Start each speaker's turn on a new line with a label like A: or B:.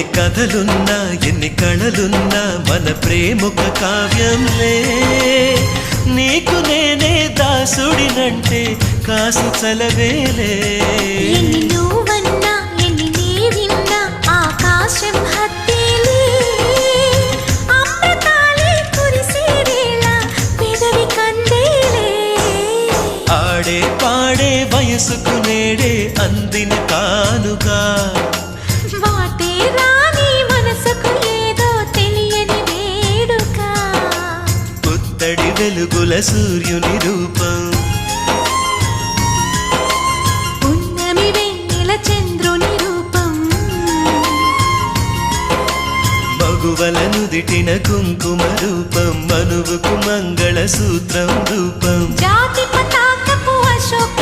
A: ఎన్ని కథలున్నా ఎన్ని కళలున్నా మన ప్రేమొక కావ్యంలే నీకు నేనే దాసుడినంటే కాసు చలవేలే
B: ఎన్ని నువ్వన్నా ఎన్ని నీవిన్నా ఆకాశం హత్తేలే అమృతాలే కురిసే వేళ పెదవి కందేలే
A: ఆడే పాడే వయసుకు నేడే అందిన కానుగా
B: వాటే రాని మనసుకు ఏదో తెలియని వేడుక
A: పుత్తడి వెలుగుల సూర్యుని రూపం
B: పున్నమి వెన్నెల చంద్రుని రూపం
A: మగువల నుదిటిన కుంకుమ రూపం మనువుకు మంగళ సూత్రం రూపం
B: జాతి పతాకపు అశోక